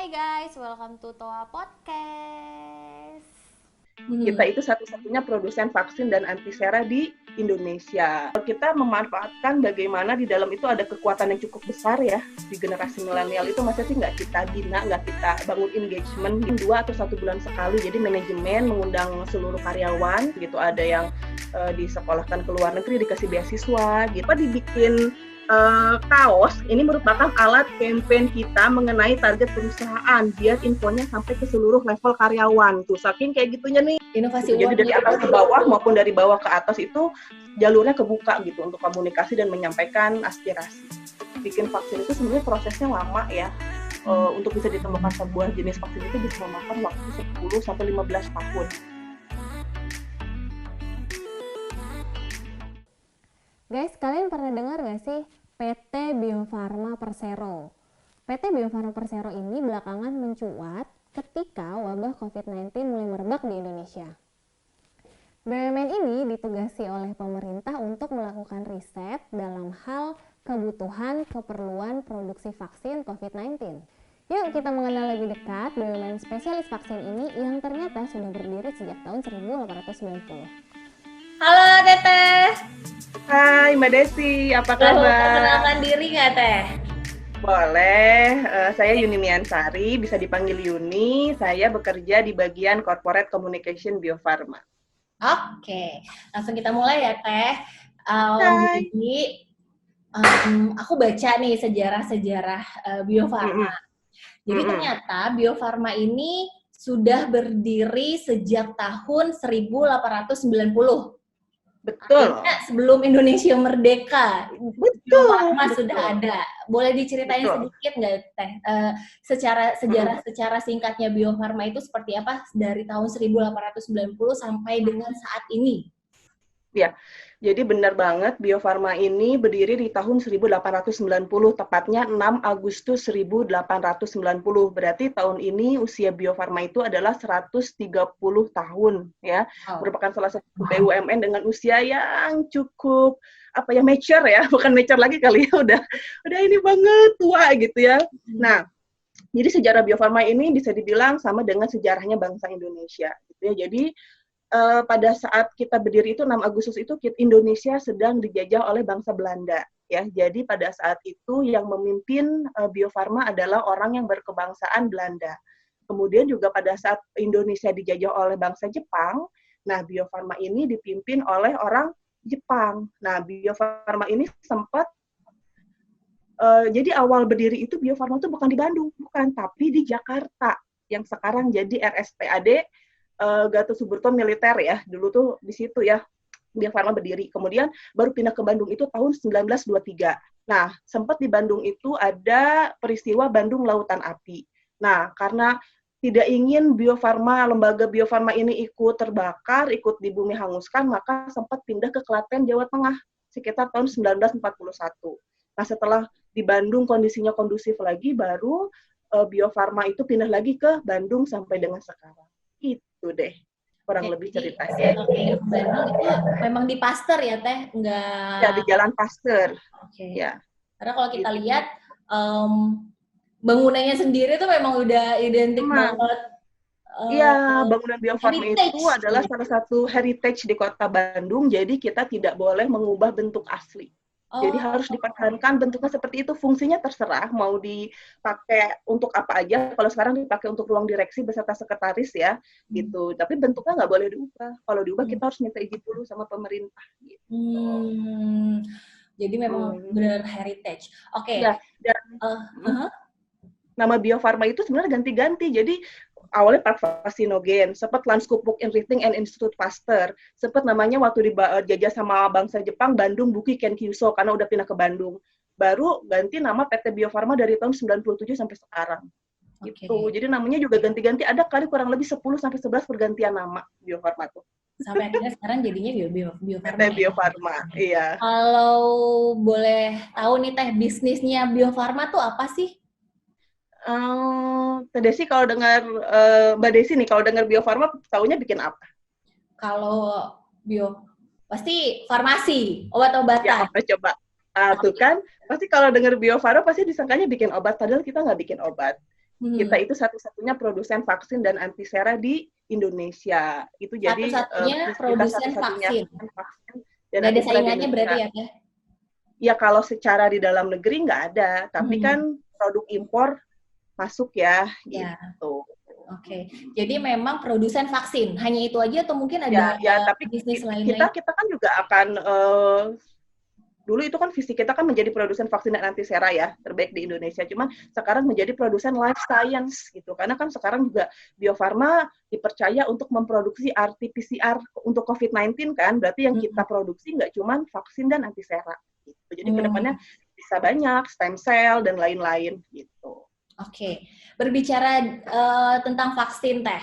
Hai guys, welcome to Toa Podcast. Kita itu satu-satunya produsen vaksin dan antisera di Indonesia. Kita memanfaatkan bagaimana di dalam itu ada kekuatan yang cukup besar ya di generasi milenial itu, maksudnya sih nggak kita bina, nggak kita bangun engagement 2 atau 1 bulan sekali. Jadi manajemen mengundang seluruh karyawan gitu, ada yang disekolahkan ke luar negeri dikasih beasiswa gitu, dibikin kaos. Ini merupakan alat campaign kita mengenai target perusahaan biar infonya sampai ke seluruh level karyawan tuh, saking kayak gitunya nih. Inovasi Jadi dari atas ke bawah maupun dari bawah ke atas itu jalurnya kebuka gitu untuk komunikasi dan menyampaikan aspirasi. Bikin vaksin itu sebenarnya prosesnya lama ya. Untuk bisa ditemukan sebuah jenis vaksin itu bisa memakan waktu 10-15 tahun. Guys, kalian pernah dengar gak sih PT Bio Farma Persero? PT Bio Farma Persero ini belakangan mencuat ketika wabah COVID-19 mulai merebak di Indonesia. BUMN ini ditugasi oleh pemerintah untuk melakukan riset dalam hal kebutuhan keperluan produksi vaksin COVID-19. Yuk kita mengenal lebih dekat BUMN spesialis vaksin ini yang ternyata sudah berdiri sejak tahun 1890. Halo Teteh. Hai Mbak Desi, apa kabar? Perkenalkan diri nggak Teh? Boleh, saya Yuni Miansari, bisa dipanggil Yuni. Saya bekerja di bagian Corporate Communication Bio Farma. Oke, langsung kita mulai ya Teh. Jadi aku baca nih sejarah-sejarah Bio Farma. Jadi ternyata Bio Farma ini sudah berdiri sejak tahun 1890. Betul. Artinya sebelum Indonesia merdeka, Bio Farma sudah ada. Boleh diceritain sedikit nggak Teh? Secara singkatnya Bio Farma itu seperti apa dari tahun 1890 sampai dengan saat ini? Ya, jadi benar banget Bio Farma ini berdiri di tahun 1890, tepatnya 6 Agustus 1890. Berarti tahun ini usia Bio Farma itu adalah 130 tahun ya. Merupakan salah satu BUMN dengan usia yang cukup mature ya, bukan mature lagi kali ya, udah ini banget tua gitu ya. Nah, jadi sejarah Bio Farma ini bisa dibilang sama dengan sejarahnya bangsa Indonesia gitu ya. Jadi pada saat kita berdiri itu 6 Agustus itu Indonesia sedang dijajah oleh bangsa Belanda ya. Jadi pada saat itu yang memimpin Bio Farma adalah orang yang berkebangsaan Belanda. Kemudian juga pada saat Indonesia dijajah oleh bangsa Jepang, nah Bio Farma ini dipimpin oleh orang Jepang. Nah, Bio Farma ini sempat jadi awal berdiri itu Bio Farma itu bukan di Bandung, bukan, tapi di Jakarta yang sekarang jadi RSPAD Gatot Subroto Militer ya, dulu tuh di situ ya Bio Farma berdiri. Kemudian baru pindah ke Bandung itu tahun 1923. Nah, sempat di Bandung itu ada peristiwa Bandung Lautan Api. Nah, karena tidak ingin Bio Farma, lembaga Bio Farma ini ikut terbakar, ikut di bumi hanguskan, maka sempat pindah ke Klaten, Jawa Tengah, sekitar tahun 1941. Nah, setelah di Bandung kondisinya kondusif lagi, baru Bio Farma itu pindah lagi ke Bandung sampai dengan sekarang. Itu deh kurang lebih ceritanya. Oke, Bandung itu memang di Pasteur ya Teh, enggak? Ya, di Jalan Pasteur. Oke. Ya. Karena kalau kita lihat bangunannya sendiri tuh memang udah identik banget. Iya, bangunan Bio Farma itu adalah salah satu heritage di Kota Bandung, jadi kita tidak boleh mengubah bentuk asli. Jadi harus dipertahankan bentuknya seperti itu, fungsinya terserah mau dipakai untuk apa aja. Kalau sekarang dipakai untuk ruang direksi beserta sekretaris ya, gitu. Tapi bentuknya nggak boleh diubah. Kalau diubah kita harus minta izin dulu sama pemerintah. Gitu. Jadi memang benar heritage. Oke. Ya, dan nama Bio Farma itu sebenarnya ganti-ganti. Jadi awalnya Park Fasinogen, sempat Landskapuk Inrichting and Institut Pasteur, sempat namanya waktu dijajah sama bangsa Jepang Bandung Buki Kenkyuso karena udah pindah ke Bandung. Baru ganti nama PT Bio Farma dari tahun 97 sampai sekarang. Gitu. Jadi namanya juga ganti-ganti, ada kali kurang lebih 10 sampai 11 pergantian nama Bio Farma tuh. Sampai akhirnya sekarang jadinya Bio Farma. PT Bio Farma, iya. Kalau boleh tahu nih Teh, bisnisnya Bio Farma tuh apa sih? Mbak Desi kalau dengar Mbak Desi nih, kalau dengar Bio Farma taunya bikin apa? Kalau bio pasti farmasi, obat-obatan. Ya, coba. Tuh kan, pasti kalau dengar Bio Farma pasti disangkanya bikin obat, padahal kita nggak bikin obat. Kita itu satu-satunya produsen vaksin dan antisera di Indonesia. Itu jadi satu-satunya kita produsen satu-satunya vaksin dan nggak ada antisera di saingannya berarti Indonesia. ya Teh? Ya kalau secara di dalam negeri nggak ada, tapi kan produk impor masuk ya, gitu. Oke. Jadi memang produsen vaksin, hanya itu aja atau mungkin ada tapi bisnis lain-lain? kita kan juga akan dulu itu kan visi kita kan menjadi produsen vaksin dan antisera ya, terbaik di Indonesia. Cuman sekarang menjadi produsen life science gitu. Karena kan sekarang juga Bio Farma dipercaya untuk memproduksi RT-PCR untuk COVID-19 kan. Berarti yang kita produksi nggak cuman vaksin dan antisera gitu. Jadi kedepannya bisa banyak stem cell dan lain-lain gitu. Oke. Berbicara tentang vaksin Teh.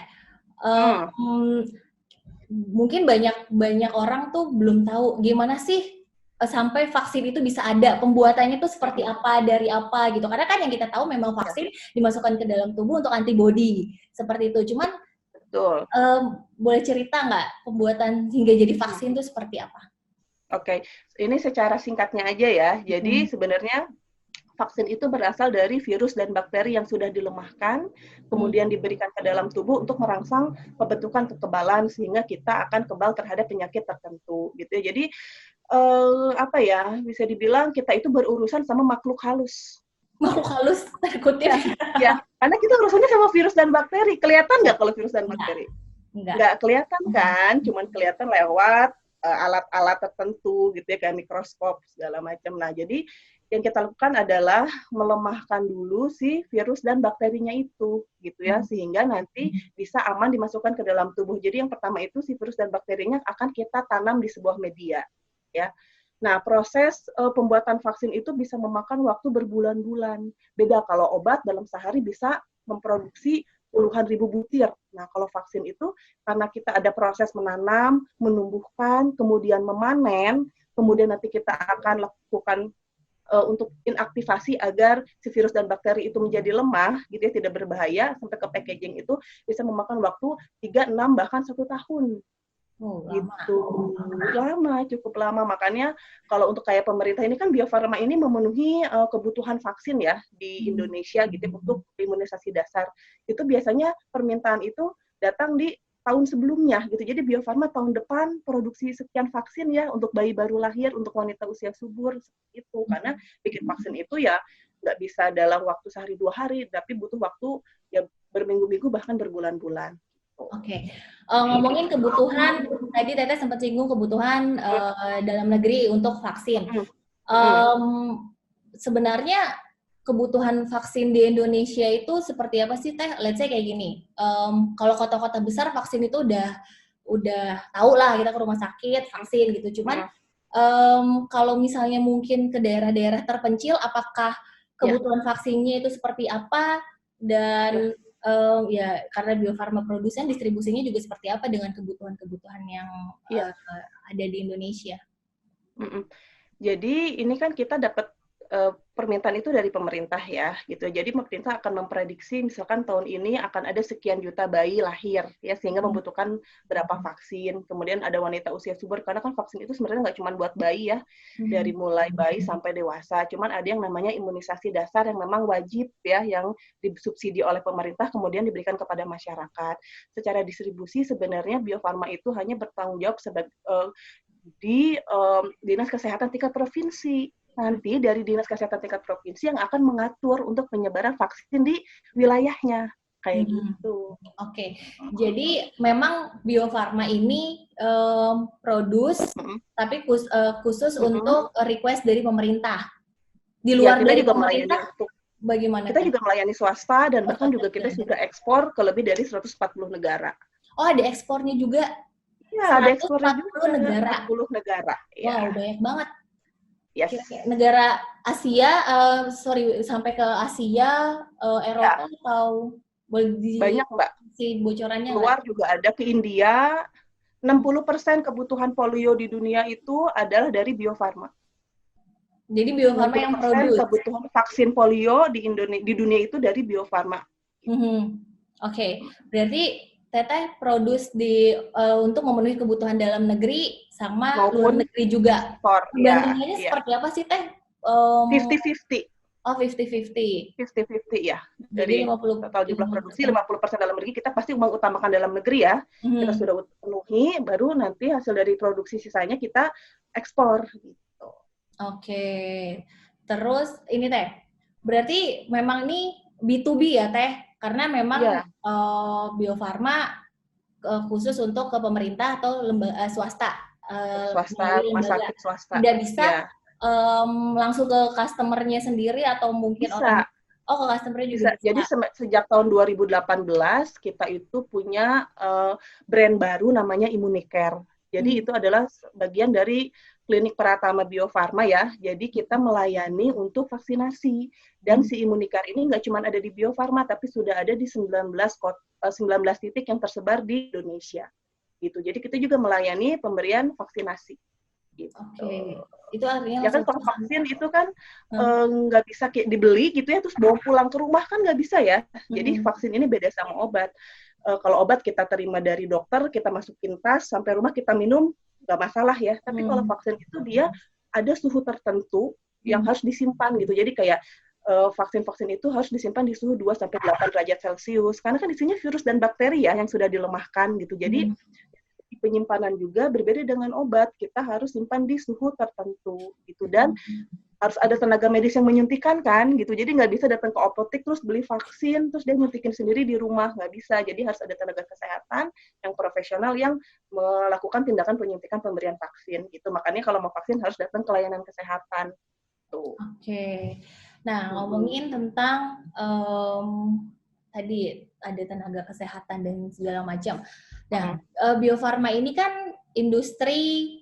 Mungkin banyak orang tuh belum tahu gimana sih sampai vaksin itu bisa ada, pembuatannya itu seperti apa, dari apa gitu. Karena kan yang kita tahu memang vaksin dimasukkan ke dalam tubuh untuk antibody, seperti itu. Cuman betul. Boleh cerita nggak pembuatan hingga jadi vaksin itu seperti apa? Oke, ini secara singkatnya aja ya. Jadi sebenarnya vaksin itu berasal dari virus dan bakteri yang sudah dilemahkan, kemudian diberikan ke dalam tubuh untuk merangsang pembentukan kekebalan sehingga kita akan kebal terhadap penyakit tertentu, gitu ya. Jadi bisa dibilang kita itu berurusan sama makhluk halus. Makhluk halus, terkutip. Ya, karena kita urusannya sama virus dan bakteri. Kelihatan nggak kalau virus dan bakteri? Nggak kelihatan kan, cuman kelihatan lewat alat-alat tertentu gitu ya, kayak mikroskop segala macam. Nah, jadi yang kita lakukan adalah melemahkan dulu si virus dan bakterinya itu, gitu ya, sehingga nanti bisa aman dimasukkan ke dalam tubuh. Jadi yang pertama itu si virus dan bakterinya akan kita tanam di sebuah media, ya. Nah, proses pembuatan vaksin itu bisa memakan waktu berbulan-bulan. Beda kalau obat dalam sehari bisa memproduksi puluhan ribu butir. Nah, kalau vaksin itu karena kita ada proses menanam, menumbuhkan, kemudian memanen, kemudian nanti kita akan lakukan untuk inaktivasi agar si virus dan bakteri itu menjadi lemah, gitu ya, tidak berbahaya, sampai ke packaging itu bisa memakan waktu 3, 6, bahkan 1 tahun. Gitu. Lama, cukup lama. Makanya kalau untuk kayak pemerintah ini kan Bio Farma ini memenuhi kebutuhan vaksin ya di Indonesia gitu untuk imunisasi dasar. Itu biasanya permintaan itu datang di tahun sebelumnya gitu. Jadi Bio Farma tahun depan produksi sekian vaksin ya untuk bayi baru lahir, untuk wanita usia subur itu. Karena bikin vaksin itu ya nggak bisa dalam waktu sehari 2 hari, tapi butuh waktu ya berminggu-minggu bahkan berbulan-bulan. Oke. Ngomongin kebutuhan, tadi Teteh sempat singgung kebutuhan dalam negeri untuk vaksin. Sebenarnya kebutuhan vaksin di Indonesia itu seperti apa sih Teh? Let's say kayak gini, kalau kota-kota besar vaksin itu udah tahu lah, kita ke rumah sakit vaksin gitu. Cuman kalau misalnya mungkin ke daerah-daerah terpencil, apakah kebutuhan vaksinnya itu seperti apa? Dan ya karena Bio Farma produsen, distribusinya juga seperti apa dengan kebutuhan-kebutuhan yang ada di Indonesia? Jadi ini kan kita dapat permintaan itu dari pemerintah ya, gitu. Jadi pemerintah akan memprediksi misalkan tahun ini akan ada sekian juta bayi lahir, ya, sehingga membutuhkan berapa vaksin. Kemudian ada wanita usia subur, karena kan vaksin itu sebenarnya nggak cuma buat bayi ya, dari mulai bayi sampai dewasa. Cuman ada yang namanya imunisasi dasar yang memang wajib ya, yang disubsidi oleh pemerintah kemudian diberikan kepada masyarakat. Secara distribusi sebenarnya Bio Farma itu hanya bertanggung jawab sebagai di Dinas Kesehatan tingkat provinsi. Nanti dari Dinas Kesehatan tingkat provinsi yang akan mengatur untuk penyebaran vaksin di wilayahnya. Kayak gitu. Oke. Jadi memang Bio Farma ini tapi khusus untuk request dari pemerintah. Di luar dari pemerintah, bagaimana? Kita juga melayani swasta dan bahkan juga kita sudah ekspor ke lebih dari 140 negara. Oh, ada ekspornya juga? Ya, ada ekspornya juga. 40 negara. Wow, banyak banget. Yes. Negara Asia, sampai ke Asia, Eropa atau banyak Mbak. Si bocorannya luar juga ada ke India. 60% kebutuhan polio di dunia itu adalah dari Bio Farma. Jadi Bio Farma yang produksi kebutuhan vaksin polio di dunia itu dari Bio Farma. Oke. Berarti Teteh produksi untuk memenuhi kebutuhan dalam negeri sama luar negeri juga. Perbandingannya seperti apa sih Teh? 50-50. Oh, 50-50. 50-50 ya. Jadi Dari total jumlah produksi 50% dalam negeri, kita pasti mengutamakan dalam negeri ya. Kita sudah penuhi, baru nanti hasil dari produksi sisanya kita ekspor gitu. Oke. Terus ini Teh, berarti memang ini B2B ya Teh? Karena memang Bio Farma khusus untuk ke pemerintah atau swasta. Swasta, rumah sakit swasta. Tidak bisa langsung ke customer-nya sendiri atau mungkin bisa. ke customer-nya juga bisa. Jadi sejak tahun 2018 kita itu punya brand baru namanya Immunicare. Jadi itu adalah bagian dari klinik Pratama Bio Farma ya. Jadi kita melayani untuk vaksinasi. Dan si Immunicare ini nggak cuma ada di Bio Farma, tapi sudah ada di 19 titik yang tersebar di Indonesia. Gitu. Jadi kita juga melayani pemberian vaksinasi. Gitu. Oke. Itu artinya ya kan kalau vaksin itu kan nggak bisa dibeli gitu ya terus bawa pulang ke rumah kan nggak bisa ya. Jadi vaksin ini beda sama obat. Kalau obat kita terima dari dokter, kita masukin tas sampai rumah kita minum nggak masalah ya. Tapi kalau vaksin itu dia ada suhu tertentu yang harus disimpan gitu. Jadi kayak vaksin-vaksin itu harus disimpan di suhu 2-8 derajat Celcius karena kan isinya virus dan bakteri ya yang sudah dilemahkan gitu. Jadi penyimpanan juga berbeda dengan obat, kita harus simpan di suhu tertentu gitu dan harus ada tenaga medis yang menyuntikkan kan gitu, jadi nggak bisa datang ke apotek terus beli vaksin terus dia nyuntikin sendiri di rumah, nggak bisa. Jadi harus ada tenaga kesehatan yang profesional yang melakukan tindakan penyuntikan pemberian vaksin gitu. Makanya kalau mau vaksin harus datang ke layanan kesehatan tuh. Oke. Nah, ngomongin tentang tadi ada tenaga kesehatan dan segala macam. Nah, Bio Farma ini kan industri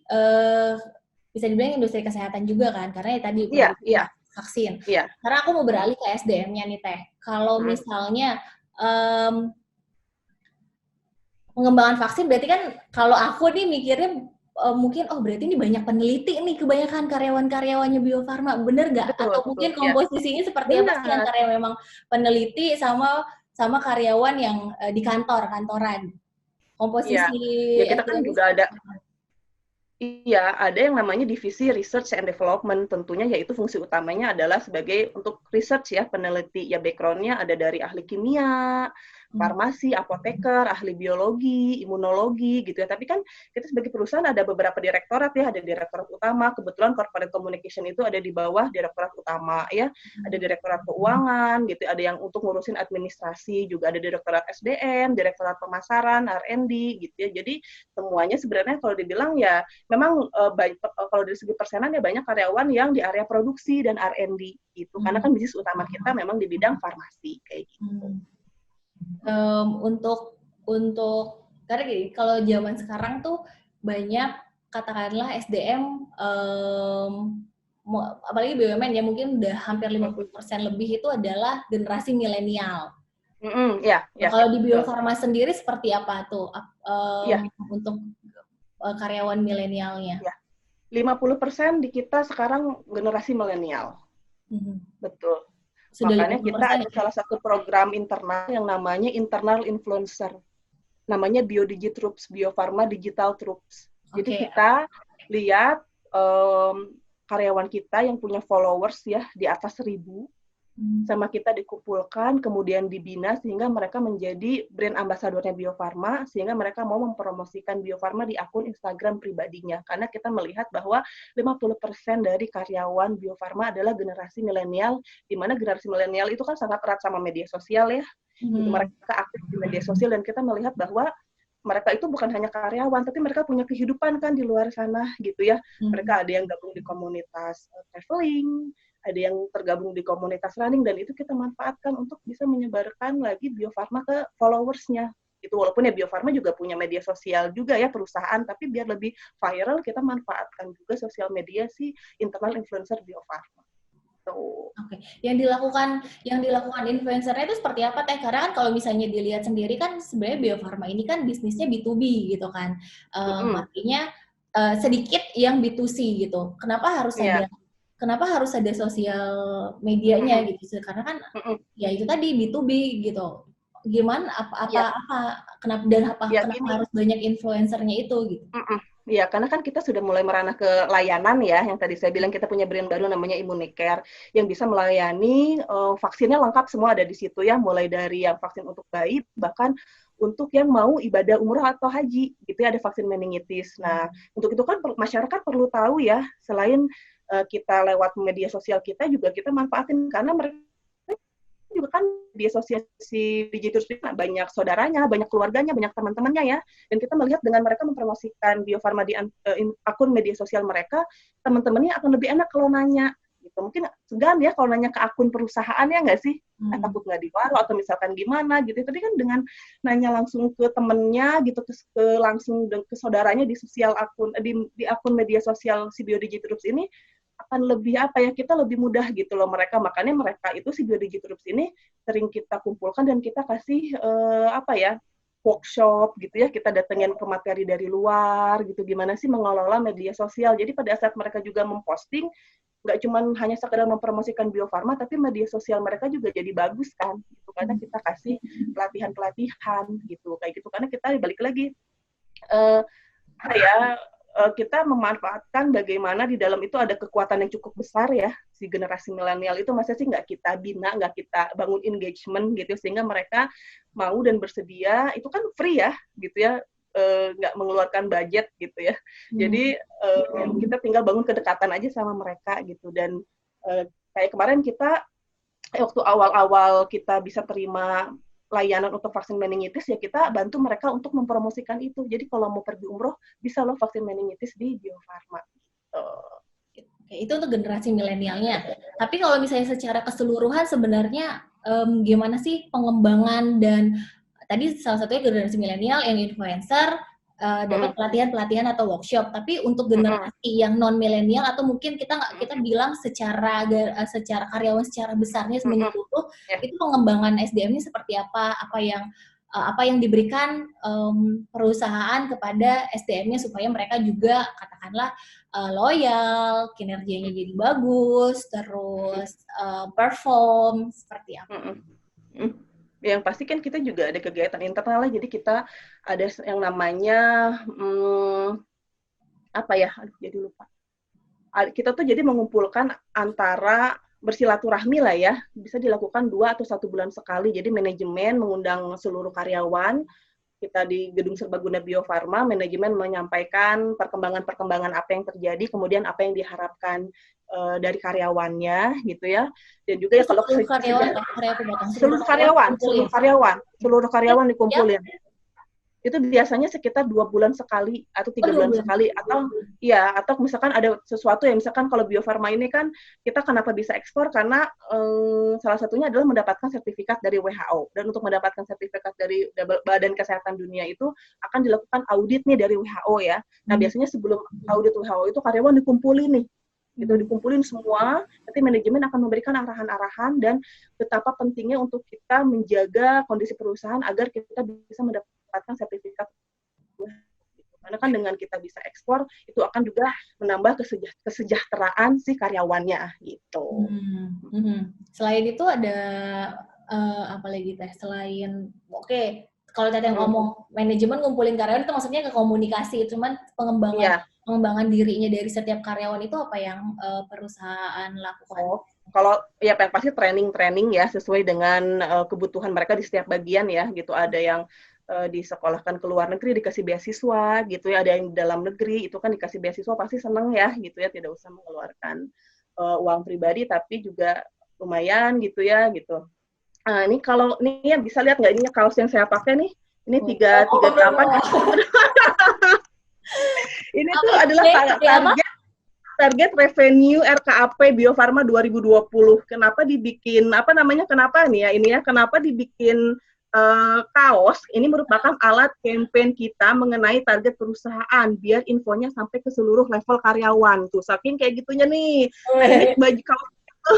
bisa dibilang industri kesehatan juga kan, karena ya tadi vaksin. Karena aku mau beralih ke SDM-nya nih Teh. Kalau misalnya pengembangan vaksin, berarti kan kalau aku nih mikirnya mungkin berarti ini banyak peneliti nih, kebanyakan karyawan-karyawannya Bio Farma, bener nggak? Atau mungkin komposisinya seperti apa sih antara yang memang peneliti sama karyawan yang di kantoran? Komposisi kita kan juga ada ada yang namanya divisi research and development, tentunya yaitu fungsi utamanya adalah sebagai untuk research ya, peneliti ya, background-nya ada dari ahli kimia, farmasi, apoteker, ahli biologi, imunologi gitu ya. Tapi kan kita sebagai perusahaan ada beberapa direktorat ya, ada direktorat utama, kebetulan corporate communication itu ada di bawah direktorat utama ya, ada direktorat keuangan gitu, ada yang untuk ngurusin administrasi, juga ada direktorat SDM, direktorat pemasaran, R&D gitu ya. Jadi semuanya sebenarnya kalau dibilang ya memang kalau dari segi persenan ya banyak karyawan yang di area produksi dan R&D gitu, karena kan bisnis utama kita memang di bidang farmasi kayak gitu. Karena gini, kalau zaman sekarang tuh banyak katakanlah SDM apalagi BUMN ya, mungkin udah hampir 50% lebih itu adalah generasi milenial. Kalau di Bio Farma sendiri seperti apa tuh untuk karyawan milenialnya? 50% di kita sekarang generasi milenial. Betul. Sudah makanya kita ada salah satu program internal yang namanya internal influencer. Namanya BioDigiTroops, Bio Farma Digital Troops. Jadi kita lihat karyawan kita yang punya followers ya di atas 1.000 sama kita dikumpulkan, kemudian dibina sehingga mereka menjadi brand ambasadornya Bio Farma, sehingga mereka mau mempromosikan Bio Farma di akun Instagram pribadinya. Karena kita melihat bahwa 50% dari karyawan Bio Farma adalah generasi milenial, di mana generasi milenial itu kan sangat erat sama media sosial ya. Mereka aktif di media sosial dan kita melihat bahwa mereka itu bukan hanya karyawan, tapi mereka punya kehidupan kan di luar sana gitu ya. Mereka ada yang gabung di komunitas traveling, ada yang tergabung di komunitas running, dan itu kita manfaatkan untuk bisa menyebarkan lagi Bio Farma ke followers-nya. Itu walaupun ya Bio Farma juga punya media sosial juga ya perusahaan, tapi biar lebih viral kita manfaatkan juga sosial media si internal influencer Bio Farma. Oke. Yang dilakukan influencernya itu seperti apa Teh? Karena kan kalau misalnya dilihat sendiri kan sebenarnya Bio Farma ini kan bisnisnya B2B gitu kan. Artinya sedikit yang B2C gitu. Kenapa harus ada sosial medianya gitu? Karena kan ya itu tadi B2B gitu. Gimana kenapa harus banyak influencernya itu gitu? Ya, karena kan kita sudah mulai merana ke layanan ya, yang tadi saya bilang kita punya brand baru namanya Immunicare, yang bisa melayani vaksinnya lengkap semua ada di situ ya, mulai dari yang vaksin untuk bayi, bahkan untuk yang mau ibadah umroh atau haji, gitu ya, ada vaksin meningitis. Nah, untuk itu kan masyarakat perlu tahu ya, selain kita lewat media sosial kita juga kita manfaatin, karena mereka juga kan media sosial si digital banyak saudaranya, banyak keluarganya, banyak teman-temannya ya. Dan kita melihat dengan mereka mempromosikan Bio Farma di akun media sosial mereka, teman-temannya akan lebih enak kalau nanya. Gitu. Mungkin segan ya kalau nanya ke akun perusahaan ya nggak sih? Takut nggak diwaro atau misalkan gimana gitu. Tapi kan dengan nanya langsung ke temennya gitu, langsung ke saudaranya di sosial akun di akun media sosial si Bio Digital ini, akan lebih apa ya, kita lebih mudah gitu loh makanya mereka itu si Biodigi Groups ini sering kita kumpulkan dan kita kasih apa ya, workshop gitu ya, kita datengin ke materi dari luar gitu, gimana sih mengelola media sosial. Jadi pada saat mereka juga memposting, nggak cuma hanya sekedar mempromosikan Bio Farma, tapi media sosial mereka juga jadi bagus kan gitu, karena kita kasih pelatihan gitu kayak gitu, karena kita balik lagi kita memanfaatkan bagaimana di dalam itu ada kekuatan yang cukup besar ya, si generasi milenial itu masa sih nggak kita bina, nggak kita bangun engagement gitu, sehingga mereka mau dan bersedia, itu kan free ya, gitu ya, nggak mengeluarkan budget gitu ya. Jadi kita tinggal bangun kedekatan aja sama mereka gitu, dan kayak kemarin kita, waktu awal-awal kita bisa terima layanan untuk vaksin meningitis, ya kita bantu mereka untuk mempromosikan itu. Jadi kalau mau pergi umroh, bisa loh vaksin meningitis di Bio Farma. Oke, itu untuk generasi milenialnya. Tapi kalau misalnya secara keseluruhan sebenarnya gimana sih pengembangan, dan tadi salah satunya generasi milenial yang influencer, dapat pelatihan atau workshop. Tapi untuk generasi yang non milenial atau mungkin kita bilang secara karyawan secara besarnya menyeluruh, itu pengembangan SDM-nya seperti apa? Apa yang diberikan perusahaan kepada SDM-nya supaya mereka juga katakanlah loyal, kinerjanya jadi bagus, terus perform seperti apa? Yang pasti kan kita juga ada kegiatan internal lah, jadi kita ada yang namanya apa ya, jadi lupa. Kita tuh jadi mengumpulkan antara bersilaturahmi lah ya, bisa dilakukan 2 atau 1 bulan sekali. Jadi manajemen mengundang seluruh karyawan, kita di Gedung Serbaguna Bio Farma, manajemen menyampaikan perkembangan apa yang terjadi, kemudian apa yang diharapkan dari karyawannya gitu ya. Dan juga ya kalau seluruh karyawan dikumpulin. Ya. Itu biasanya sekitar 2 bulan sekali atau 3 bulan sekali, atau misalkan ada sesuatu yang misalkan kalau Bio Farma ini kan kita kenapa bisa ekspor, karena salah satunya adalah mendapatkan sertifikat dari WHO, dan untuk mendapatkan sertifikat dari Badan Kesehatan Dunia itu akan dilakukan audit nih dari WHO ya. Nah biasanya sebelum audit WHO itu karyawan dikumpulin nih, gitu, dikumpulin semua, nanti manajemen akan memberikan arahan-arahan dan betapa pentingnya untuk kita menjaga kondisi perusahaan agar kita bisa mendapatkan sertifikat. Karena kan dengan kita bisa ekspor, itu akan juga menambah kesejahteraan si karyawannya, gitu. Selain itu ada apa lagi Teh? Selain, kalau Teh ngomong manajemen ngumpulin karyawan itu maksudnya ke komunikasi, cuman pengembangan dirinya dari setiap karyawan itu apa yang perusahaan lakukan? Kalau ya yang pasti training ya, sesuai dengan kebutuhan mereka di setiap bagian ya, gitu. Ada yang disekolahkan ke luar negeri dikasih beasiswa gitu ya, ada yang di dalam negeri itu kan dikasih beasiswa pasti seneng ya gitu ya, tidak usah mengeluarkan uang pribadi tapi juga lumayan gitu ya gitu. Nah ini kalau ini ya bisa lihat nggak, ini kaos yang saya pakai nih, ini 338. Ini tuh adalah target revenue RKAP Bio Farma 2020. Kenapa dibikin kenapa dibikin kaos? Ini merupakan alat campaign kita mengenai target perusahaan biar infonya sampai ke seluruh level karyawan. Tuh saking kayak gitunya nih. Nah, ini baju kaos itu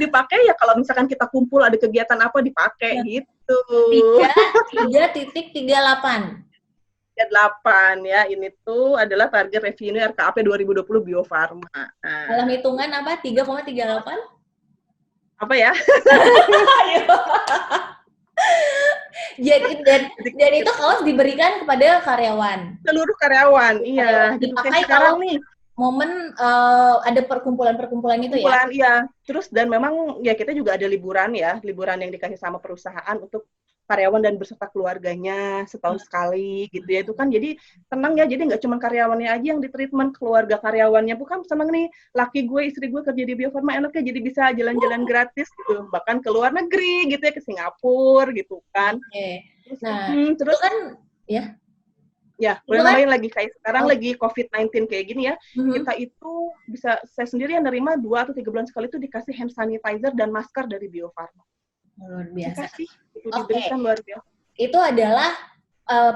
dipakai ya kalau misalkan kita kumpul ada kegiatan apa dipakai gitu. 3.38 ya, ini tuh adalah target revenue RKAP 2020 Bio Farma. Nah. Dalam hitungan apa? 3,38? Apa ya? Dan itu kaos diberikan kepada karyawan. Seluruh karyawan, iya. Gitu Dipakai kayak sekarang kalau nih, momen ada perkumpulan-perkumpulan itu ya. kumpulan, iya. Terus dan memang ya kita juga ada liburan ya, liburan yang dikasih sama perusahaan untuk karyawan dan beserta keluarganya setahun sekali gitu ya. Itu kan jadi tenang ya, jadi nggak cuma karyawannya aja yang ditreatment, keluarga karyawannya bukan seneng nih, laki gue, istri gue kerja di Bio Farma enaknya jadi bisa jalan-jalan gratis gitu, bahkan ke luar negeri gitu ya, ke Singapura gitu kan. Oke. Terus, Nah, terus itu kan ya. ya, Itu boleh kan nambahin lagi kayak sekarang lagi COVID-19 kayak gini ya, mhm. kita itu bisa, saya sendiri yang nerima 2 atau 3 bulan sekali itu dikasih hand sanitizer dan masker dari Bio Farma. Luar biasa. Dikasih, itu Oke. diberikan luar biasa. Itu adalah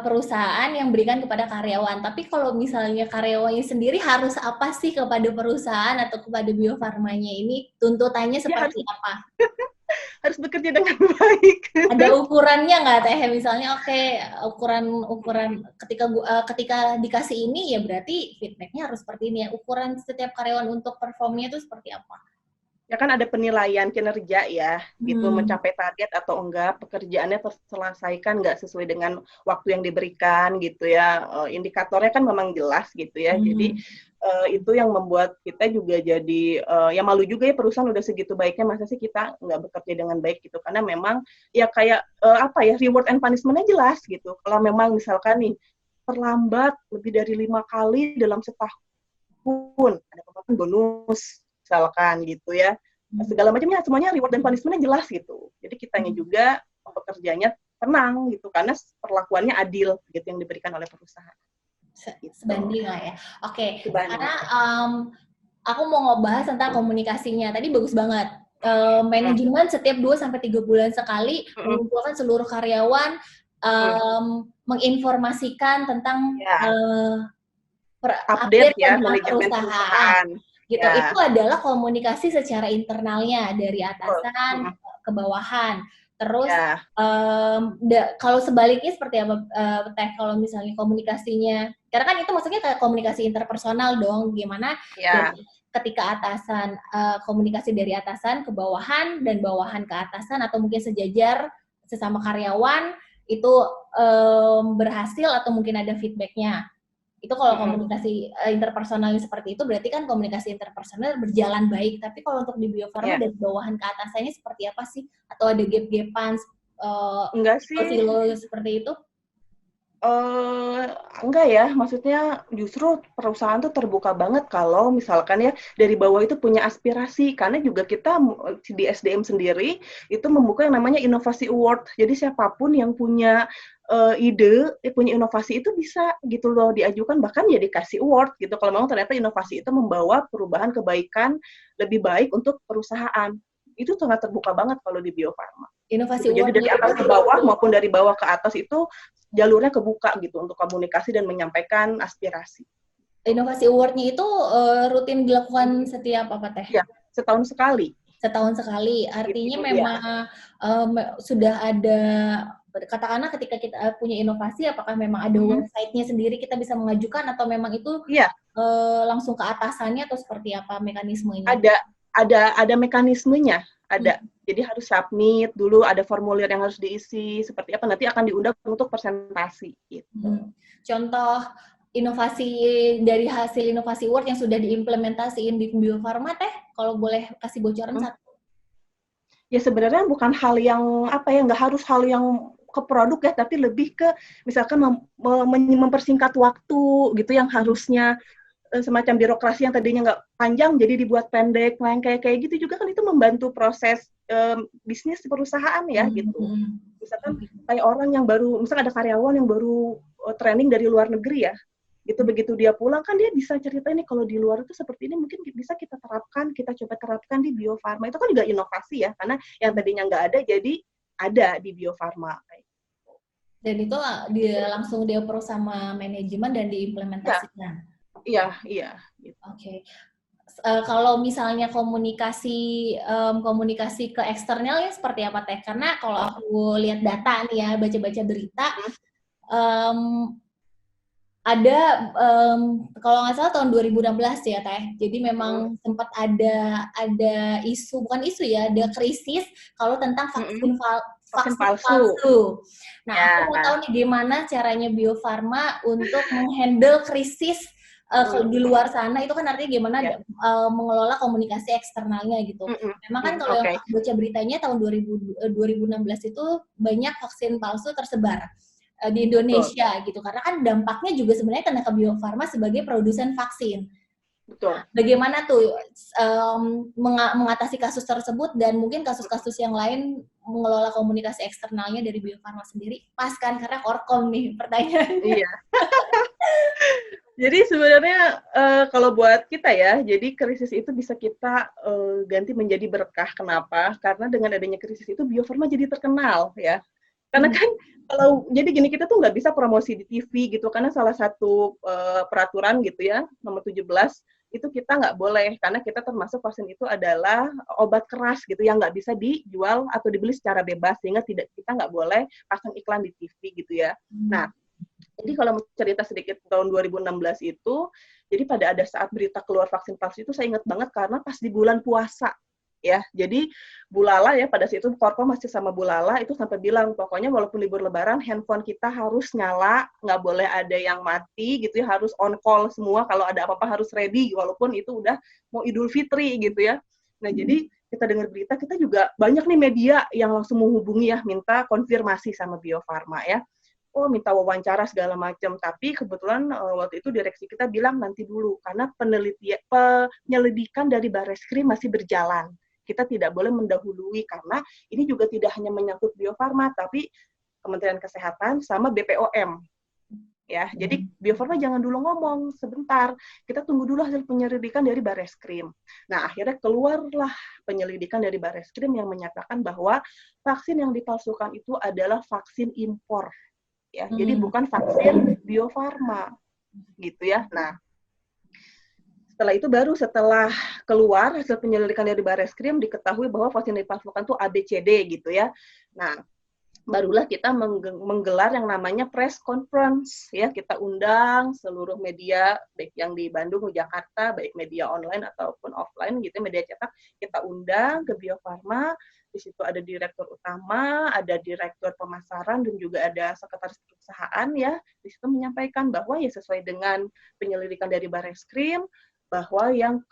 perusahaan yang berikan kepada karyawan. Tapi kalau misalnya karyawannya sendiri harus apa sih kepada perusahaan atau kepada Bio Farmanya ini? Tuntutannya Ya harus seperti apa? harus bekerja dengan baik. Ada ukurannya nggak Teh? Misalnya ukuran ketika dikasih ini ya berarti feedbacknya harus seperti ini ya. Ukuran setiap karyawan untuk performnya itu seperti apa? Ya kan ada penilaian kinerja ya, gitu mencapai target atau enggak, pekerjaannya terselesaikan nggak sesuai dengan waktu yang diberikan gitu ya. Indikatornya kan memang jelas gitu ya. Jadi itu yang membuat kita juga jadi ya malu juga ya, perusahaan udah segitu baiknya masa sih kita nggak bekerja dengan baik gitu. Karena memang ya kayak apa ya, reward and punishment-nya jelas gitu. Kalau memang misalkan nih terlambat lebih dari 5 kali dalam setahun, ada pembagian bonus misalkan gitu ya, segala macamnya semuanya reward dan punishment-nya jelas gitu. Jadi kitanya juga pekerjanya tenang gitu karena perlakuannya adil gitu yang diberikan oleh perusahaan. Sebanding lah ya. Oke, Sebanding. karena aku mau ngebahas tentang komunikasinya. Tadi bagus banget. Manajemen setiap 2-3 bulan sekali mengumpulkan seluruh karyawan, menginformasikan tentang update ya tentang manajemen perusahaan. Gitu. Itu adalah komunikasi secara internalnya dari atasan ke bawahan. Terus kalau sebaliknya seperti apa Teh? Kalau misalnya komunikasinya, karena kan itu maksudnya kayak komunikasi interpersonal dong, gimana ketika atasan komunikasi dari atasan ke bawahan dan bawahan ke atasan atau mungkin sejajar sesama karyawan itu berhasil atau mungkin ada feedbacknya. Itu kalau komunikasi interpersonalnya seperti itu, berarti kan komunikasi interpersonal berjalan baik. Tapi kalau untuk di Bio Farma dari bawahan ke atasannya seperti apa sih? Atau ada gap-gapan, enggak sih, silo seperti itu? Enggak ya, maksudnya justru perusahaan tuh terbuka banget kalau misalkan ya dari bawah itu punya aspirasi, karena juga kita di SDM sendiri itu membuka yang namanya Inovasi Award. Jadi siapapun yang punya ide, punya inovasi itu bisa gitu loh diajukan, bahkan ya dikasih award gitu kalau memang ternyata inovasi itu membawa perubahan kebaikan lebih baik untuk perusahaan. Itu sangat terbuka banget kalau di Bio Farma. Inovasi gitu. Jadi dari atas ke bawah maupun dari bawah ke atas itu jalurnya kebuka gitu untuk komunikasi dan menyampaikan aspirasi. Inovasi Award-nya itu rutin dilakukan setiap apa Teh? Ya, setahun sekali. Setahun sekali, artinya gitu, memang sudah ada, katakanlah ketika kita punya inovasi, apakah memang ada website-nya sendiri kita bisa mengajukan atau memang itu langsung ke atasannya atau seperti apa mekanismenya? Ada mekanismenya, ada. Jadi harus submit dulu, ada formulir yang harus diisi, seperti apa nanti akan diundang untuk presentasi. Gitu. Contoh inovasi dari hasil Inovasi Award yang sudah diimplementasiin di Bio Farma Teh, kalau boleh kasih bocoran satu? Ya sebenarnya bukan hal yang apa ya, nggak harus hal yang ke produk ya, tapi lebih ke misalkan mempersingkat waktu gitu yang harusnya semacam birokrasi yang tadinya nggak panjang jadi dibuat pendek, kayak gitu juga kan itu membantu proses bisnis perusahaan ya gitu. Misalkan kayak orang yang baru, misalkan ada karyawan yang baru training dari luar negeri ya, gitu begitu dia pulang kan dia bisa cerita ini kalau di luar itu seperti ini mungkin bisa kita terapkan, kita coba terapkan di Bio Farma. Itu kan juga inovasi ya, karena yang tadinya nggak ada jadi ada di Bio Farma. Dan itu langsung di-approve sama manajemen dan diimplementasikan. Iya. Gitu. Oke. Kalau misalnya komunikasi ke eksternalnya seperti apa Teh? Karena kalau aku lihat data nih ya, baca-baca berita, ada kalau nggak salah tahun 2016 ya Teh. Jadi memang sempat ada isu, bukan isu ya, ada krisis kalau tentang vaksin vaksin palsu. palsu. Nah, Ya. aku mau tahu nih gimana caranya Bio Farma untuk menghandle krisis kalau di luar sana, itu kan artinya gimana mengelola komunikasi eksternalnya gitu. Memang kan kalau yang aku baca beritanya tahun 2016 itu banyak vaksin palsu tersebar di Indonesia gitu, karena kan dampaknya juga sebenarnya kena ke Bio Farma sebagai produsen vaksin. Betul. Bagaimana tuh mengatasi kasus tersebut dan mungkin kasus-kasus yang lain mengelola komunikasi eksternalnya dari Bio Farma sendiri? Pas kan, karena korkom nih pertanyaannya. Iya. Jadi sebenarnya kalau buat kita ya, jadi krisis itu bisa kita ganti menjadi berkah. Kenapa? Karena dengan adanya krisis itu Bio Farma jadi terkenal ya. Karena kan jadi gini, kita tuh nggak bisa promosi di TV gitu, karena salah satu peraturan gitu ya, nomor 17, itu kita nggak boleh, karena kita termasuk vaksin itu adalah obat keras gitu, yang nggak bisa dijual atau dibeli secara bebas, sehingga kita nggak boleh pasang iklan di TV gitu ya. Nah, jadi kalau mau cerita sedikit tahun 2016 itu, jadi pada ada saat berita keluar vaksin palsu itu saya ingat banget karena pas di bulan puasa. Ya, jadi Bulala ya, pada saat itu Korkom masih sama Bulala itu sampai bilang pokoknya walaupun libur lebaran handphone kita harus nyala, nggak boleh ada yang mati gitu ya, harus on call semua, kalau ada apa-apa harus ready walaupun itu udah mau Idul Fitri gitu ya. Nah, jadi kita dengar berita, kita juga banyak nih media yang langsung menghubungi ya, minta konfirmasi sama Bio Farma ya. Oh, minta wawancara segala macam, tapi kebetulan waktu itu direksi kita bilang nanti dulu karena penyelidikan dari Bareskrim masih berjalan. Kita tidak boleh mendahului karena ini juga tidak hanya menyangkut Bio Farma, tapi Kementerian Kesehatan sama BPOM. Ya, jadi Bio Farma jangan dulu ngomong, sebentar. Kita tunggu dulu hasil penyelidikan dari Bareskrim. Nah, akhirnya keluarlah penyelidikan dari Bareskrim yang menyatakan bahwa vaksin yang dipalsukan itu adalah vaksin impor. Ya, jadi bukan vaksin Bio Farma. Gitu ya. Nah, setelah keluar hasil penyelidikan dari Bareskrim diketahui bahwa vaksin yang dipalsukan itu ABCD gitu ya. Nah, barulah kita menggelar yang namanya press conference ya, kita undang seluruh media baik yang di Bandung, Jakarta, baik media online ataupun offline gitu, media cetak, kita undang ke Bio Farma. Di situ ada direktur utama, ada direktur pemasaran, dan juga ada sekretaris perusahaan ya. Di situ menyampaikan bahwa ya sesuai dengan penyelidikan dari Bareskrim, bahwa yang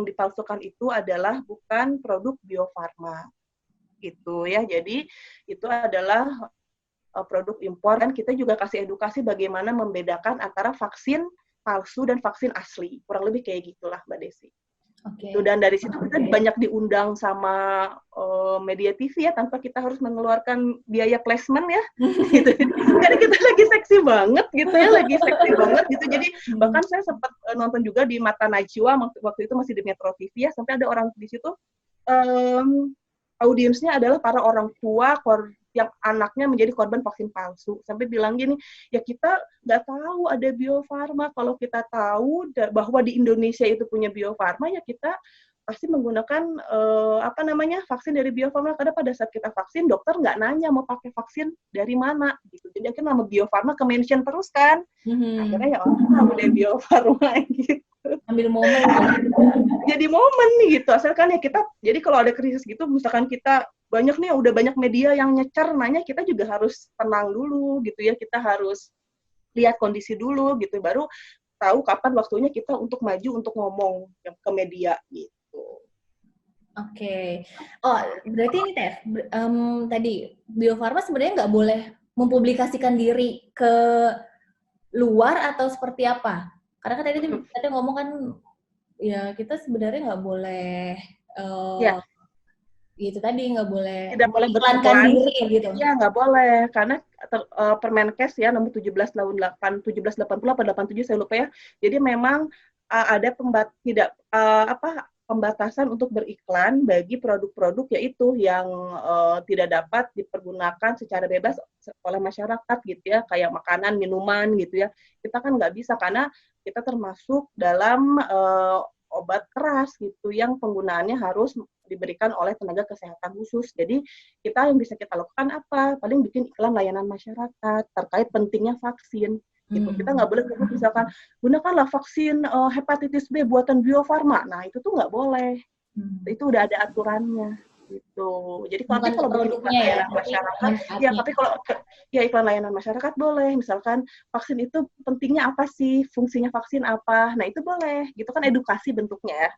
dipalsukan itu adalah bukan produk Bio Farma. Gitu ya. Jadi itu adalah produk impor, dan kita juga kasih edukasi bagaimana membedakan antara vaksin palsu dan vaksin asli. Kurang lebih kayak gitulah Mbak Desi. Dan dari situ kita banyak diundang sama media TV ya, tanpa kita harus mengeluarkan biaya placement ya. Gitu. Karena kita lagi seksi banget gitu ya, gitu. Jadi bahkan saya sempat nonton juga di Mata Najwa, waktu itu masih di Metro TV ya, sampai ada orang di situ audiensnya adalah para orang tua yang anaknya menjadi korban vaksin palsu. Sampai bilang gini, ya kita nggak tahu ada Bio Farma. Kalau kita tahu bahwa di Indonesia itu punya Bio Farma, ya kita pasti menggunakan vaksin dari Bio Farma. Karena pada saat kita vaksin, dokter nggak nanya mau pakai vaksin dari mana. Gitu. Jadi akhirnya nama Bio Farma ke-mention terus kan. Akhirnya ya orang tahu deh Bio Farma gitu. Ambil momen. Jadi momen nih gitu. Asalkan ya kita, jadi kalau ada krisis gitu, misalkan kita banyak nih, udah banyak media yang nyecer nanya, kita juga harus tenang dulu gitu ya. Kita harus lihat kondisi dulu gitu, baru tahu kapan waktunya kita untuk maju untuk ngomong ke media gitu. Oke. Oh, berarti ini Teh, tadi Bio Farma sebenarnya nggak boleh mempublikasikan diri ke luar atau seperti apa? Karena kan tadi ngomong kan, ya kita sebenarnya nggak boleh, itu tadi nggak boleh tidak boleh beriklankan diri gitu. Iya, nggak boleh, karena Permenkes ya nomor 17 tahun 1780 apa 87 saya lupa ya. Jadi memang ada pembatasan untuk beriklan bagi produk-produk yaitu yang tidak dapat dipergunakan secara bebas oleh masyarakat gitu ya, kayak makanan, minuman gitu ya. Kita kan nggak bisa karena kita termasuk dalam obat keras gitu yang penggunaannya harus diberikan oleh tenaga kesehatan khusus. Jadi yang bisa kita lakukan apa? Paling bikin iklan layanan masyarakat terkait pentingnya vaksin. Gitu. Kita nggak boleh misalkan gunakanlah vaksin hepatitis B buatan Bio Farma. Nah itu tuh nggak boleh. Itu udah ada aturannya. Gitu. Jadi Bukan ke kalau bikin iklan produknya ya, layanan tapi masyarakat, ya manfaatnya. tapi kalau ya iklan layanan masyarakat boleh. Misalkan vaksin itu pentingnya apa sih, fungsinya vaksin apa, nah itu boleh. Gitu kan edukasi bentuknya ya,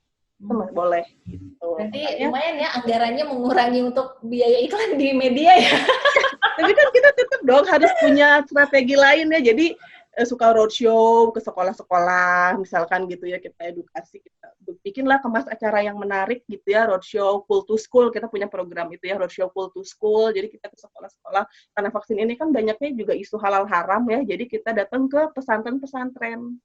itu boleh. Gitu. Berarti Makanya, lumayan ya anggarannya mengurangi untuk biaya iklan di media ya. tapi kan kita tetap dong harus punya strategi lain ya. Jadi suka roadshow ke sekolah-sekolah, misalkan gitu ya, kita edukasi, kita bikinlah kemas acara yang menarik gitu ya, roadshow full to school, kita punya program itu ya, roadshow full to school, jadi kita ke sekolah-sekolah, karena vaksin ini kan banyaknya juga isu halal haram ya, jadi kita datang ke pesantren-pesantren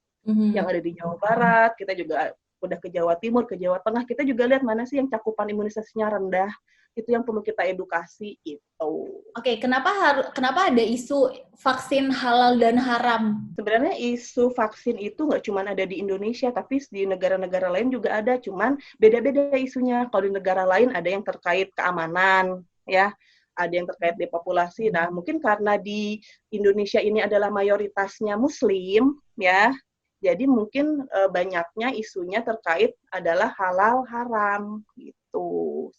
yang ada di Jawa Barat, kita juga udah ke Jawa Timur, ke Jawa Tengah, kita juga lihat mana sih yang cakupan imunisasinya rendah, itu yang perlu kita edukasi itu. Oke, kenapa ada isu vaksin halal dan haram? Sebenarnya isu vaksin itu nggak cuma ada di Indonesia, tapi di negara-negara lain juga ada, cuman beda-beda isunya. Kalau di negara lain ada yang terkait keamanan, ya, ada yang terkait depopulasi. Nah, mungkin karena di Indonesia ini adalah mayoritasnya Muslim, ya, jadi mungkin banyaknya isunya terkait adalah halal haram, gitu.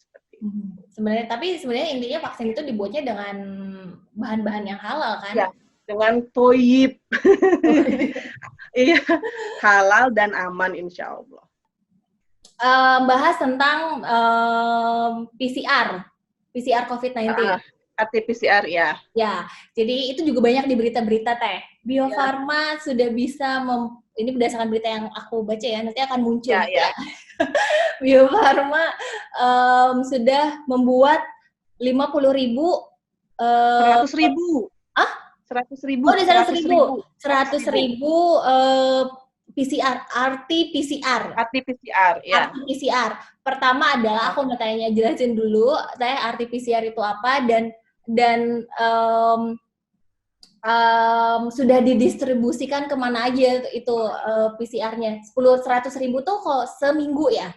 Sebenarnya intinya vaksin itu dibuatnya dengan bahan-bahan yang halal kan? Ya, dengan toyib. Iya, halal dan aman insya Allah. Bahas tentang PCR COVID-19. RT-PCR ya. Ya, jadi itu juga banyak di berita-berita Teh. Bio Farma sudah bisa ini berdasarkan berita yang aku baca ya, nanti akan muncul. Ya. Bio Farma sudah membuat 50.000 100.000. Ah? 100.000. Oh, udah 100.000 PCR, RT-PCR. RT-PCR, ya. RT-PCR. Pertama adalah aku mau tanya, jelasin dulu, saya RT-PCR itu apa dan sudah didistribusikan kemana aja itu PCR-nya? 100.000 tuh kok seminggu ya?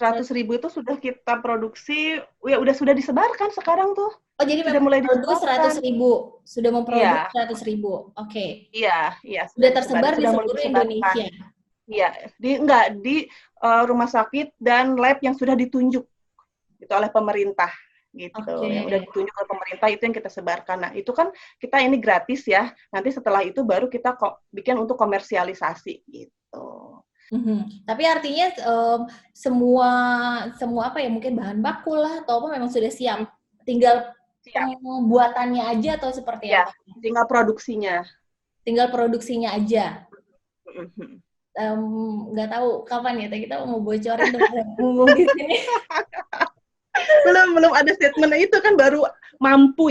100.000 itu sudah kita produksi, ya sudah disebarkan sekarang tuh. Oh, jadi sudah mulai produksi 100.000, sudah memproduksi 100.000, oke. Iya. Sudah tersebar di seluruh Indonesia. Iya, di rumah sakit dan lab yang sudah ditunjuk itu oleh pemerintah gitu. Yang udah ditunjuk oleh pemerintah itu yang kita sebarkan. Nah, itu kan kita ini gratis ya. Nanti setelah itu baru kita bikin untuk komersialisasi gitu. Tapi artinya semua apa ya, mungkin bahan baku lah atau apa memang sudah siap, tinggal pembuatannya aja atau seperti apa? Tinggal produksinya. Tinggal produksinya aja. Nggak tahu kapan ya kita mau bocorin ngomong di sini. belum ada statement itu kan baru mampu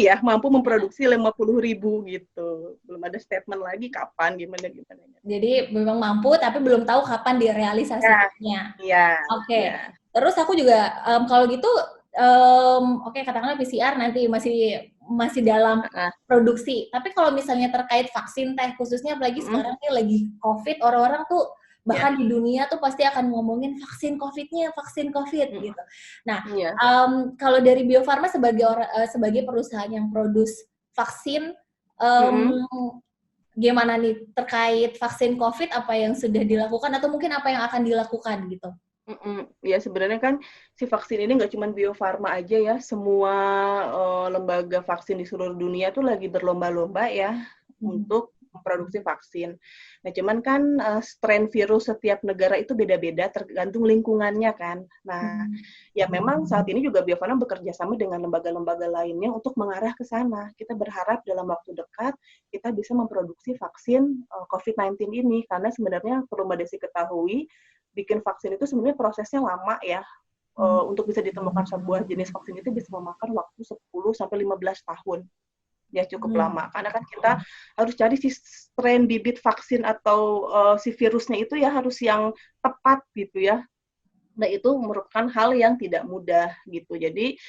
memproduksi 50.000 gitu. Belum ada statement lagi kapan gimana. Jadi memang mampu tapi belum tahu kapan direalisasikannya. Iya. Oke. Terus aku juga kalau gitu katakanlah PCR nanti masih dalam produksi. Tapi kalau misalnya terkait vaksin Teh, khususnya apalagi sekarang ini lagi COVID, orang-orang tuh bahkan di dunia tuh pasti akan ngomongin vaksin COVID gitu. Nah, kalau dari Bio Farma sebagai perusahaan yang produce vaksin, gimana nih terkait vaksin COVID, apa yang sudah dilakukan atau mungkin apa yang akan dilakukan gitu? Ya sebenarnya kan si vaksin ini nggak cuma Bio Farma aja ya, semua lembaga vaksin di seluruh dunia tuh lagi berlomba-lomba ya untuk memproduksi vaksin. Nah cuman kan strain virus setiap negara itu beda-beda tergantung lingkungannya kan. Nah ya memang saat ini juga Bio Farma bekerja sama dengan lembaga-lembaga lainnya untuk mengarah ke sana. Kita berharap dalam waktu dekat kita bisa memproduksi vaksin COVID-19 ini karena sebenarnya perlu Mbak Desi ketahui bikin vaksin itu sebenarnya prosesnya lama ya. Untuk bisa ditemukan sebuah jenis vaksin itu bisa memakan waktu 10-15 tahun. Ya cukup lama. Karena kan kita harus cari si strain bibit vaksin atau si virusnya itu ya harus yang tepat gitu ya. Nah itu merupakan hal yang tidak mudah gitu. Jadi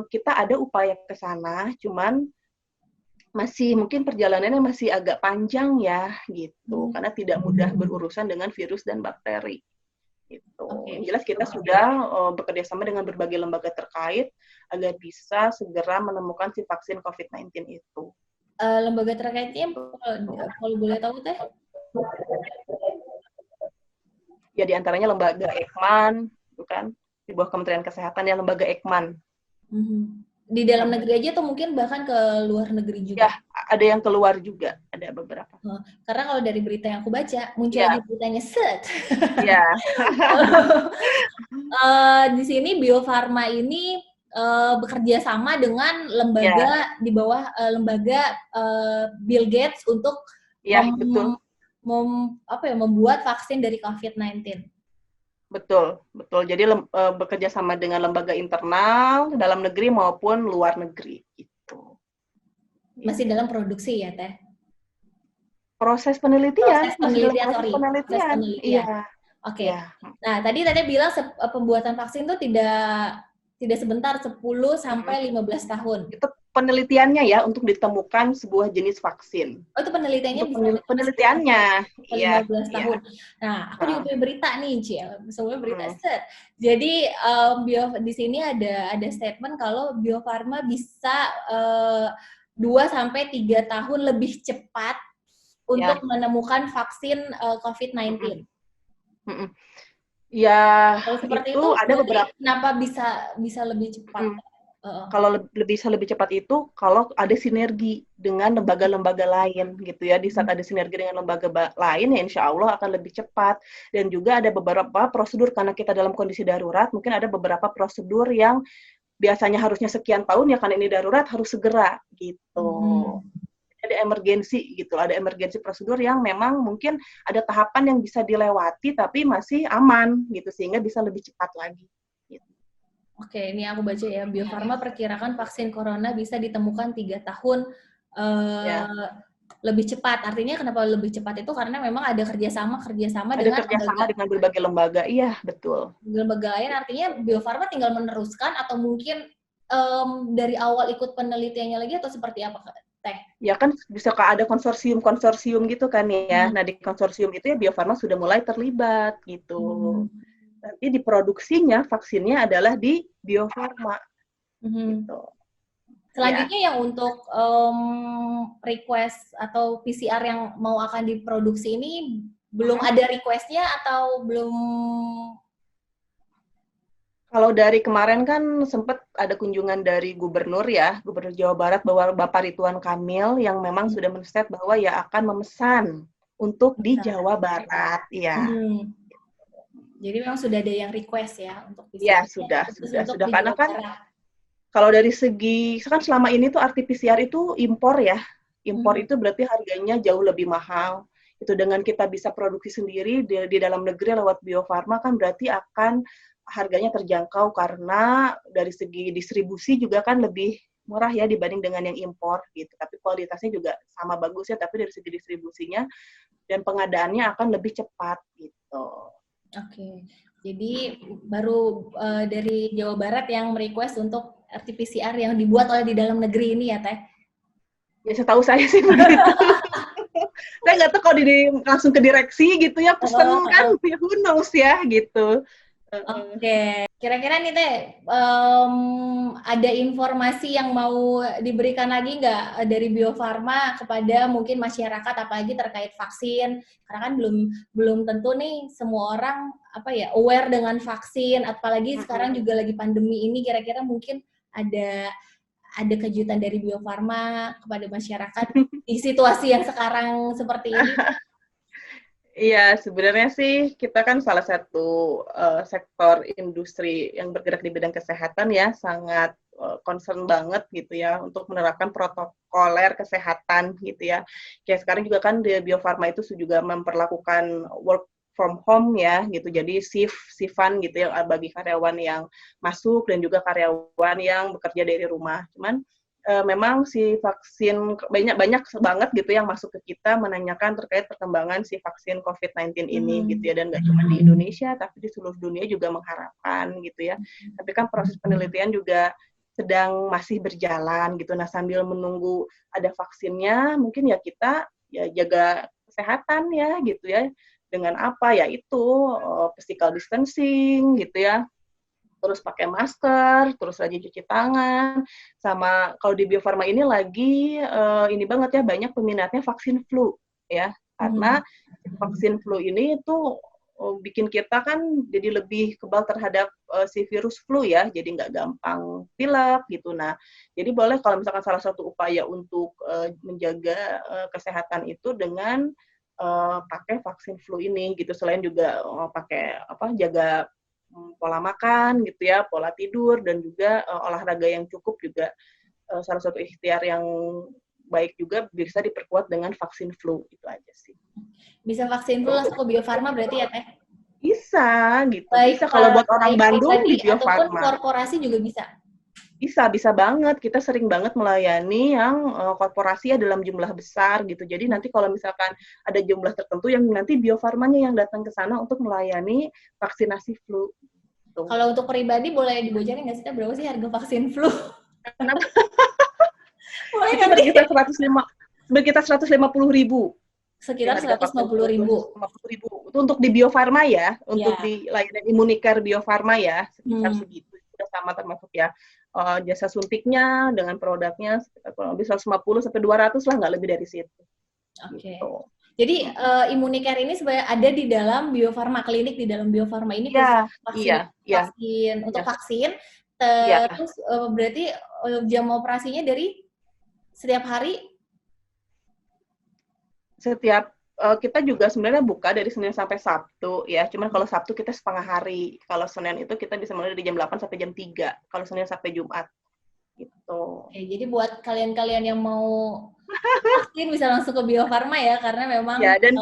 kita ada upaya ke sana, cuman mungkin perjalanannya masih agak panjang ya gitu karena tidak mudah berurusan dengan virus dan bakteri gitu. Yang jelas kita sudah bekerja sama dengan berbagai lembaga terkait agar bisa segera menemukan si vaksin COVID-19 itu. Lembaga terkaitnya kalau boleh tahu Teh? Ya diantaranya lembaga Eijkman, kan? di bawah Kementerian Kesehatan ya, lembaga Eijkman. Di dalam negeri aja atau mungkin bahkan ke luar negeri juga? Ya, ada yang keluar juga, ada beberapa. Karena kalau dari berita yang aku baca, muncul Ya. lagi beritanya set. Ya. Di sini Bio Farma ini bekerja sama dengan lembaga di bawah lembaga Bill Gates untuk betul. membuat vaksin dari COVID-19. Betul. Jadi bekerja sama dengan lembaga internal dalam negeri maupun luar negeri gitu. Masih dalam produksi ya, Teh? Proses penelitian. Proses penelitian. Iya. Oke. Nah, tadi bilang pembuatan vaksin itu tidak sebentar, 10 sampai 15 tahun. Itu penelitiannya ya untuk ditemukan sebuah jenis vaksin. Oh, itu penelitiannya bisa penelitiannya. 15 tahun. Nah, aku juga punya berita nih, semua berita set. Jadi di sini ada statement kalau Bio Farma bisa 2 sampai 3 tahun lebih cepat untuk menemukan vaksin COVID-19. Ya, kalau seperti itu ada beberapa. Kenapa bisa lebih cepat? Kalau bisa lebih cepat itu kalau ada sinergi dengan lembaga-lembaga lain gitu ya. Di saat ada sinergi dengan lembaga lain ya insya Allah akan lebih cepat. Dan juga ada beberapa prosedur karena kita dalam kondisi darurat, mungkin ada beberapa prosedur yang biasanya harusnya sekian tahun ya karena ini darurat harus segera gitu. Ada emergensi gitu, ada emergensi prosedur yang memang mungkin ada tahapan yang bisa dilewati tapi masih aman gitu sehingga bisa lebih cepat lagi. Oke, ini aku baca ya. Bio Farma perkirakan vaksin corona bisa ditemukan 3 tahun lebih cepat. Artinya kenapa lebih cepat itu karena memang ada kerjasama dengan berbagai lembaga. Iya, betul. Lembaga lain artinya Bio Farma tinggal meneruskan atau mungkin dari awal ikut penelitiannya lagi atau seperti apa, Teh? Ya kan bisa ada konsorsium gitu kan ya. Nah di konsorsium itu ya Bio Farma sudah mulai terlibat gitu. Nanti diproduksinya vaksinnya adalah di Bio Farma. Gitu. Selanjutnya yang untuk request atau PCR yang mau akan diproduksi ini belum ada requestnya atau belum? Kalau dari kemarin kan sempat ada kunjungan dari Gubernur Jawa Barat bahwa Bapak Ridwan Kamil yang memang sudah men-state bahwa ya akan memesan untuk di Jawa Barat, ya. Jadi memang sudah ada yang request ya untuk PCR. Ya, sudah karena kan kalau dari segi kan selama ini tuh RT-PCR itu impor ya. Impor itu berarti harganya jauh lebih mahal. Itu dengan kita bisa produksi sendiri di dalam negeri lewat Bio Farma kan berarti akan harganya terjangkau karena dari segi distribusi juga kan lebih murah ya dibanding dengan yang impor gitu. Tapi kualitasnya juga sama bagusnya tapi dari segi distribusinya dan pengadaannya akan lebih cepat gitu. Oke, jadi baru dari Jawa Barat yang merequest untuk RT-PCR yang dibuat oleh di dalam negeri ini ya, Teh? Ya, setahu saya sih begitu. Saya nggak tahu kalau langsung ke direksi gitu ya, pesen kan, who knows ya, gitu. Oke, kira-kira nih Teh, ada informasi yang mau diberikan lagi nggak dari Bio Farma kepada mungkin masyarakat apalagi terkait vaksin? Karena kan belum tentu nih semua orang aware dengan vaksin, apalagi sekarang juga lagi pandemi ini. Kira-kira mungkin ada kejutan dari Bio Farma kepada masyarakat di situasi yang sekarang seperti ini? Iya, sebenarnya sih kita kan salah satu sektor industri yang bergerak di bidang kesehatan ya, sangat concern banget gitu ya untuk menerapkan protokoler kesehatan gitu ya. Kayak sekarang juga kan di Bio Farma itu juga memperlakukan work from home ya gitu, jadi shiftan gitu ya bagi karyawan yang masuk dan juga karyawan yang bekerja dari rumah. Cuman memang si vaksin banyak banget gitu yang masuk ke kita menanyakan terkait perkembangan si vaksin COVID-19 ini gitu ya, dan nggak cuma di Indonesia tapi di seluruh dunia juga mengharapkan gitu ya. Tapi kan proses penelitian juga sedang masih berjalan gitu. Nah sambil menunggu ada vaksinnya mungkin ya kita ya jaga kesehatan ya gitu ya, dengan apa ya itu physical distancing gitu ya, terus pakai masker, terus rajin cuci tangan, sama kalau di Bio Farma ini lagi ini banget ya banyak peminatnya vaksin flu ya, karena vaksin flu ini tuh bikin kita kan jadi lebih kebal terhadap si virus flu ya, jadi nggak gampang pilek gitu. Nah, jadi boleh kalau misalkan salah satu upaya untuk menjaga kesehatan itu dengan pakai vaksin flu ini gitu. Selain juga pakai jaga pola makan gitu ya, pola tidur dan juga olahraga yang cukup juga salah satu ikhtiar yang baik juga bisa diperkuat dengan vaksin flu itu aja sih. Bisa vaksin flu langsung ke Bio Farma berarti ya Teh? Bisa gitu. Baik, Bisa kalau buat orang baik Bandung pribadi di Bio ataupun Farma. korporasi juga bisa. Bisa banget. Kita sering banget melayani yang korporasi ya dalam jumlah besar gitu. Jadi nanti kalau misalkan ada jumlah tertentu yang nanti Bio Farmanya yang datang ke sana untuk melayani vaksinasi flu. Gitu. Kalau untuk pribadi boleh dibocorin nggak sih Teh, berapa sih harga vaksin flu? Kenapa? Boleh Itu nggak sih? sekitar 150.000. Sekitar 150.000. Itu untuk di Bio Farma ya, untuk Ya. di layanan Immunicare Bio Farma ya, sekitar segitu. Sudah sama termasuk ya jasa suntiknya dengan produknya sekitar kurang lebih 150 sampai 200 lah, nggak lebih dari situ. Oke. Gitu. Jadi Immunicare ini sebenarnya ada di dalam Bio Farma, klinik di dalam Bio Farma ini khusus vaksin untuk vaksin. Terus berarti jam operasinya dari setiap hari? Kita juga sebenarnya buka dari Senin sampai Sabtu ya. Cuman kalau Sabtu kita setengah hari. Kalau Senin itu kita bisa mulai dari jam 8 sampai jam 3. Kalau Senin sampai Jumat. Gitu. Oke, jadi buat kalian-kalian yang mau vaksin bisa langsung ke Bio Farma ya, karena memang ya, dan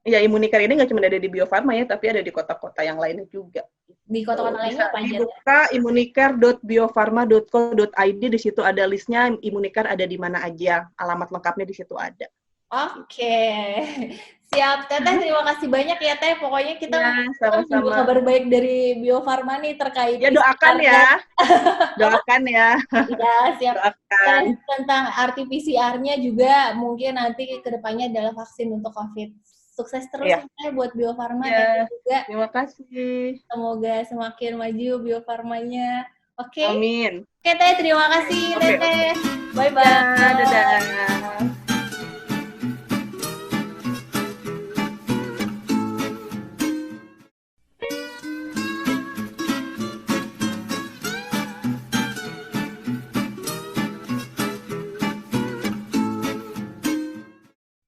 Immunicare ini nggak cuma ada di Bio Farma ya, tapi ada di kota-kota yang lainnya juga. Di kota-kota lainnya apa aja? Dibuka immunicare.biofarma.co.id, di situ ada listnya Immunicare ada di mana aja, alamat lengkapnya di situ ada. Oke. Siap, Teteh. Terima kasih banyak ya, Teh. Pokoknya kita sama-sama. kabar baik dari Bio Farma nih terkait ya doakan ya. Doakan ya. Iya, siap. Doakan. Dan tentang RT-PCR-nya juga mungkin nanti kedepannya adalah vaksin untuk COVID. Sukses terus ya buat Bio Farma dan juga. Terima kasih. Semoga semakin maju Bio Farmanya. Oke. Amin. Oke, Teh. Terima kasih, Teteh. Bye-bye. Dadah.